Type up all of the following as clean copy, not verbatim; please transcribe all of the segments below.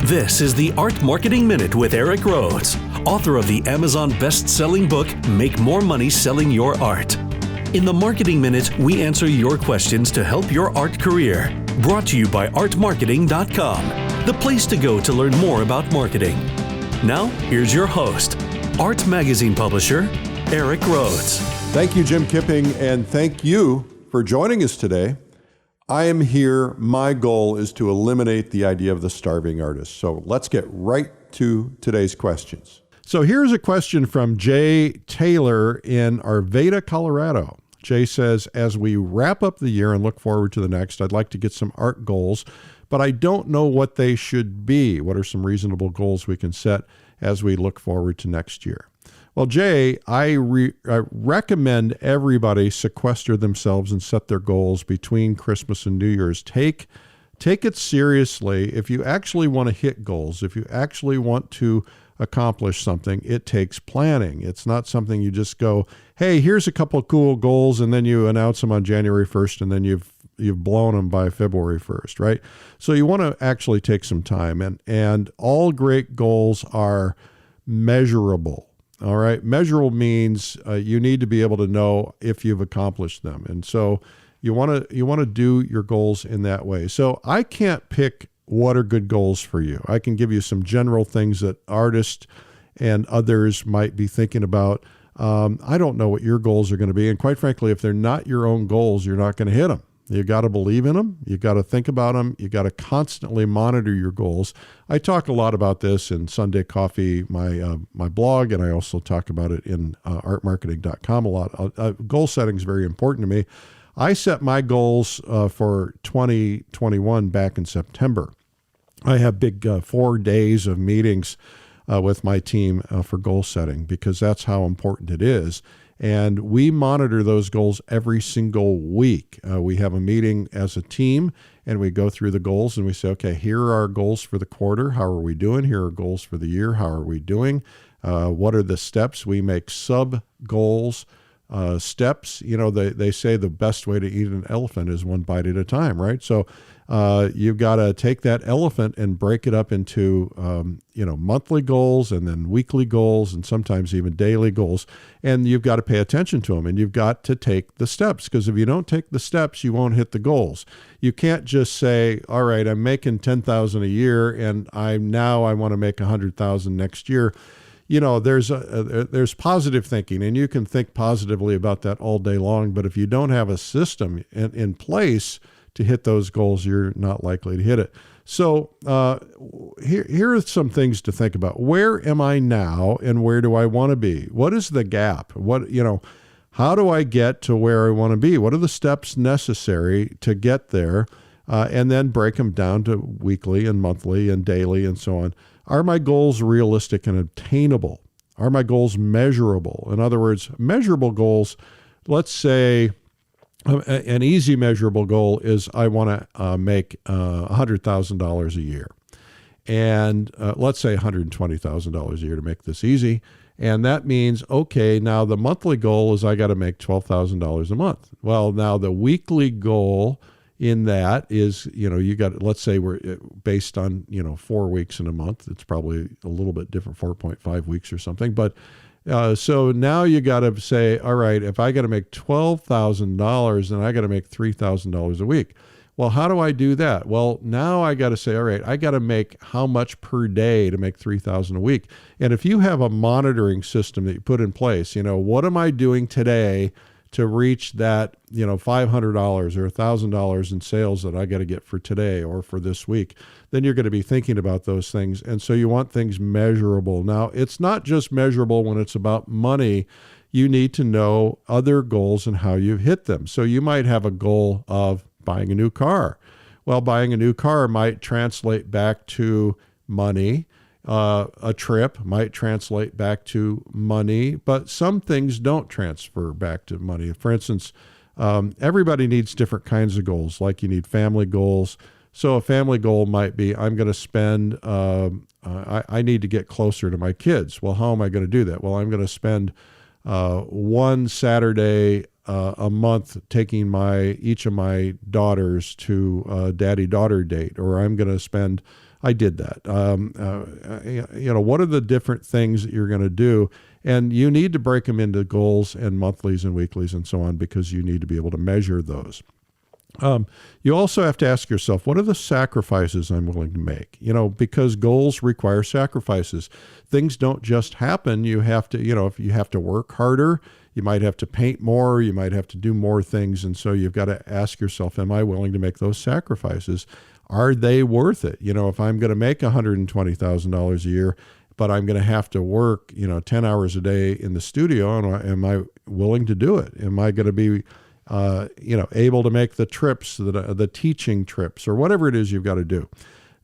This is the Art Marketing Minute with Eric Rhoads, author of the Amazon best-selling book, Make More Money Selling Your Art. In the Marketing Minute, we answer your questions to help your art career. Brought to you by artmarketing.com, the place to go to learn more about marketing. Now, here's your host, Art Magazine publisher, Eric Rhoads. Thank you, Jim Kipping, and thank you for joining us today. I am here. My goal is to eliminate the idea of the starving artist. So let's get right to today's questions. So here's a question from Jay Taylor in Arvada, Colorado. Jay says, as we wrap up the year and look forward to the next, I'd like to get some art goals, but I don't know what they should be. What are some reasonable goals we can set as we look forward to next year? Well, Jay, I recommend everybody sequester themselves and set their goals between Christmas and New Year's. Take it seriously. If you actually want to hit goals, if you actually want to accomplish something, it takes planning. It's not something you just go, hey, here's a couple of cool goals, and then you announce them on January 1st, and then you've blown them by February 1st, right? So you want to actually take some time, and all great goals are measurable. All right. Measurable means you need to be able to know if you've accomplished them. And so you want to do your goals in that way. So I can't pick what are good goals for you. I can give you some general things that artists and others might be thinking about. I don't know what your goals are going to be. And quite frankly, if they're not your own goals, you're not going to hit them. You got to believe in them. You got to think about them. You got to constantly monitor your goals. I talk a lot about this in Sunday Coffee, my blog, and I also talk about it in artmarketing.com a lot. Goal setting is very important to me. I set my goals for 2021 back in September. I have big 4 days of meetings with my team for goal setting because that's how important it is. And we monitor those goals every single week. We have a meeting as a team and we go through the goals and we say, okay, here are our goals for the quarter. How are we doing? Here are goals for the year. How are we doing? What are the steps? We make sub goals, steps. You know, they say the best way to eat an elephant is one bite at a time, right? So you've got to take that elephant and break it up into, monthly goals and then weekly goals and sometimes even daily goals. And you've got to pay attention to them and you've got to take the steps because if you don't take the steps, you won't hit the goals. You can't just say, all right, I'm making 10,000 a year and I want to make 100,000 next year. You know, there's positive thinking and you can think positively about that all day long. But if you don't have a system in place to hit those goals, you're not likely to hit it. So here are some things to think about. Where am I now and where do I want to be? What is the gap? How do I get to where I want to be? What are the steps necessary to get there? And then break them down to weekly and monthly and daily and so on. Are my goals realistic and obtainable? Are my goals measurable? In other words, measurable goals, let's say, an easy measurable goal is I want to make $100,000 a year. And let's say $120,000 a year to make this easy. And that means, okay, now the monthly goal is I got to make $12,000 a month. Well, now the weekly goal in that is, you got, let's say we're based on, 4 weeks in a month. It's probably a little bit different, 4.5 weeks or something. But so now you got to say, all right, if I got to make $12,000, then I got to make $3,000 a week. Well, how do I do that? Well, now I got to say, all right, I got to make how much per day to make $3,000 a week. And if you have a monitoring system that you put in place, what am I doing today to reach that, $500 or $1,000 in sales that I got to get for today or for this week, then you're going to be thinking about those things. And so you want things measurable. Now, it's not just measurable when it's about money. You need to know other goals and how you hit them. So you might have a goal of buying a new car. Well, buying a new car might translate back to money. A trip might translate back to money, but some things don't transfer back to money. For instance, everybody needs different kinds of goals, like you need family goals. So a family goal might be, I'm going to spend, I need to get closer to my kids. Well, how am I going to do that? Well, I'm going to spend one Saturday a month taking each of my daughters to a daddy-daughter date, or I'm going to spend, I did that. What are the different things that you're going to do? And you need to break them into goals and monthlies and weeklies and so on, because you need to be able to measure those. You also have to ask yourself, what are the sacrifices I'm willing to make? Because goals require sacrifices. Things don't just happen. You have to, if you have to work harder, you might have to paint more, you might have to do more things. And so you've got to ask yourself, am I willing to make those sacrifices? Are they worth it? If I'm going to make $120,000 a year, but I'm going to have to work, 10 hours a day in the studio, am I willing to do it? Am I going to be able to make the trips, the teaching trips, or whatever it is you've got to do.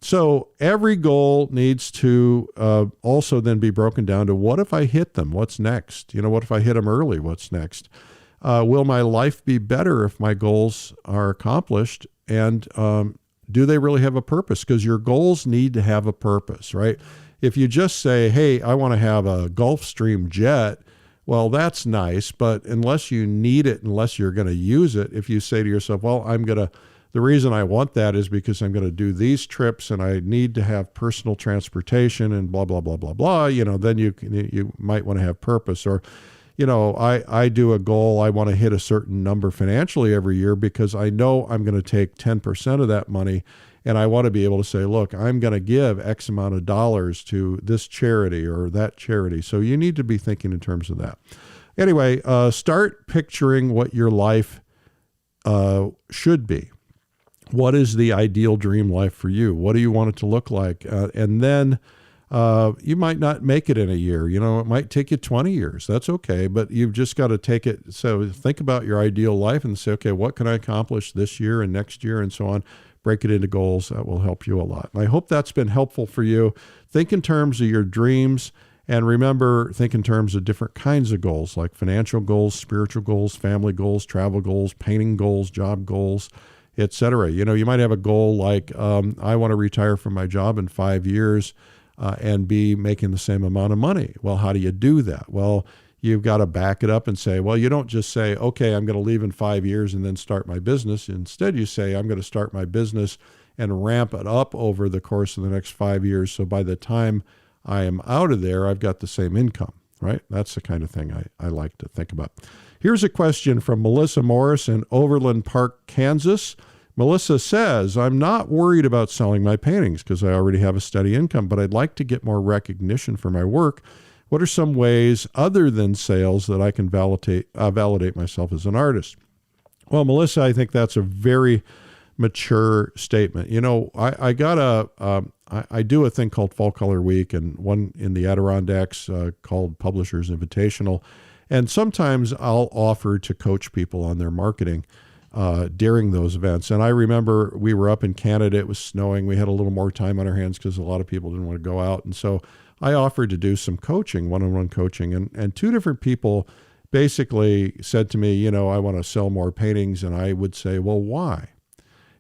So every goal needs to also then be broken down to, what if I hit them? What's next? What if I hit them early? What's next? Will my life be better if my goals are accomplished? And do they really have a purpose? Because your goals need to have a purpose, right? If you just say, hey, I want to have a Gulfstream jet, well, that's nice, but unless you need it, unless you're going to use it, if you say to yourself, well, the reason I want that is because I'm going to do these trips and I need to have personal transportation and blah, blah, blah, blah, blah, then you might want to have purpose. Or, I do a goal, I want to hit a certain number financially every year because I know I'm going to take 10% of that money, and I want to be able to say, look, I'm going to give X amount of dollars to this charity or that charity. So you need to be thinking in terms of that. Anyway, start picturing what your life should be. What is the ideal dream life for you? What do you want it to look like? And then you might not make it in a year. It might take you 20 years. That's okay, but you've just got to take it. So think about your ideal life and say, okay, what can I accomplish this year and next year and so on? Break it into goals. That will help you a lot. And I hope that's been helpful for you. Think in terms of your dreams, and remember, think in terms of different kinds of goals, like financial goals, spiritual goals, family goals, travel goals, painting goals, job goals, etc. You might have a goal like, I want to retire from my job in 5 years and be making the same amount of money. Well, how do you do that? Well, you've got to back it up and say, well, you don't just say, okay, I'm going to leave in 5 years and then start my business. Instead, you say, I'm going to start my business and ramp it up over the course of the next 5 years. So by the time I am out of there, I've got the same income, right? That's the kind of thing I like to think about. Here's a question from Melissa Morris in Overland Park, Kansas. Melissa says, I'm not worried about selling my paintings because I already have a steady income, but I'd like to get more recognition for my work. What are some ways other than sales that I can validate myself as an artist? Well, Melissa, I think that's a very mature statement. I do a thing called Fall Color Week and one in the Adirondacks called Publishers Invitational. And sometimes I'll offer to coach people on their marketing during those events. And I remember we were up in Canada, it was snowing. We had a little more time on our hands because a lot of people didn't want to go out. And so I offered to do some coaching, one-on-one coaching, and two different people basically said to me, I want to sell more paintings. And I would say, well, why?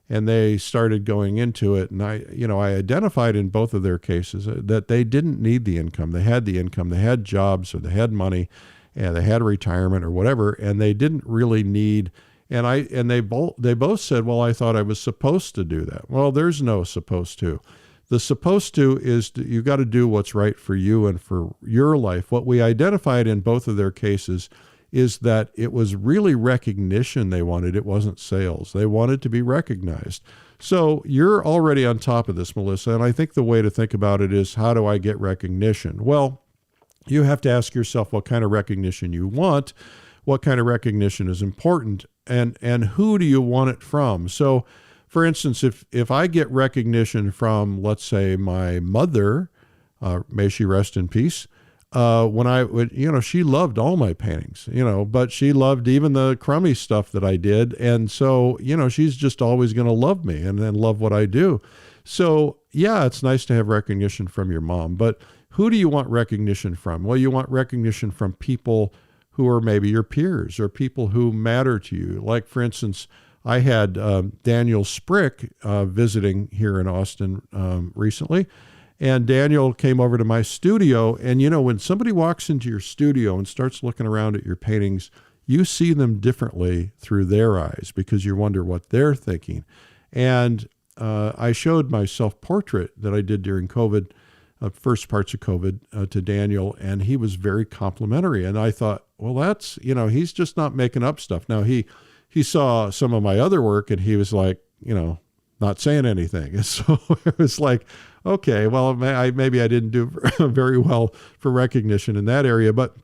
And they started going into it. And I identified in both of their cases that they didn't need the income. They had the income, they had jobs, or they had money, and they had retirement or whatever, and they didn't really need. And they both said, well, I thought I was supposed to do that. Well, there's no supposed to. The supposed to is you got to do what's right for you and for your life. What we identified in both of their cases is that it was really recognition they wanted. It wasn't sales. They wanted to be recognized. So you're already on top of this, Melissa. And I think the way to think about it is, how do I get recognition? Well, you have to ask yourself what kind of recognition you want, what kind of recognition is important, and who do you want it from? So, for instance, if I get recognition from, let's say, my mother, may she rest in peace, when I would, she loved all my paintings, but she loved even the crummy stuff that I did. And so, she's just always going to love me and then love what I do. So yeah, it's nice to have recognition from your mom, but who do you want recognition from? Well, you want recognition from people who are maybe your peers or people who matter to you. Like, for instance, I had Daniel Sprick visiting here in Austin recently, and Daniel came over to my studio. And, when somebody walks into your studio and starts looking around at your paintings, you see them differently through their eyes because you wonder what they're thinking. And I showed my self-portrait that I did during COVID, first parts of COVID, to Daniel, and he was very complimentary. And I thought, well, that's, he's just not making up stuff. Now, he saw some of my other work, and he was like, not saying anything. And so it was like, okay, well, maybe I didn't do very well for recognition in that area. But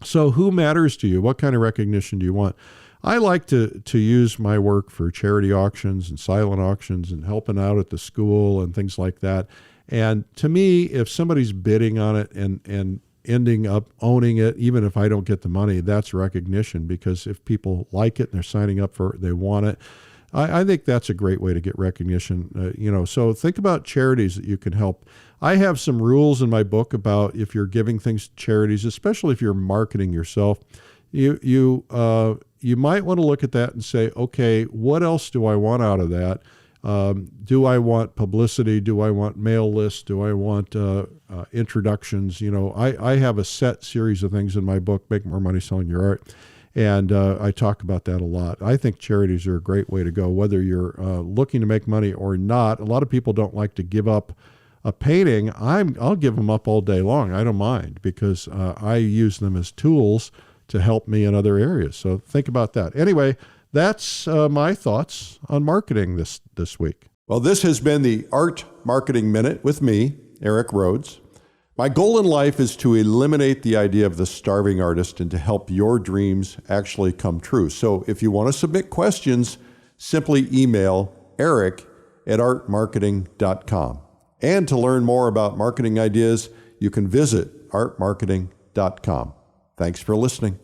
so who matters to you? What kind of recognition do you want? I like to use my work for charity auctions and silent auctions and helping out at the school and things like that. And to me, if somebody's bidding on it and ending up owning it, even if I don't get the money, that's recognition, because if people like it and they're signing up for it, they want it. I think that's a great way to get recognition. So think about charities that you can help. I have some rules in my book about if you're giving things to charities, especially if you're marketing yourself. You might want to look at that and say, okay, what else do I want out of that? Do I want publicity? Do I want mail lists? Do I want introductions? I have a set series of things in my book, Make More Money Selling Your Art. And I talk about that a lot. I think charities are a great way to go, whether you're looking to make money or not. A lot of people don't like to give up a painting. I'll give them up all day long. I don't mind, because I use them as tools to help me in other areas. So think about that. Anyway, that's my thoughts on marketing this week. Well, this has been the Art Marketing Minute with me, Eric Rhoads. My goal in life is to eliminate the idea of the starving artist and to help your dreams actually come true. So if you want to submit questions, simply email eric@artmarketing.com. And to learn more about marketing ideas, you can visit artmarketing.com. Thanks for listening.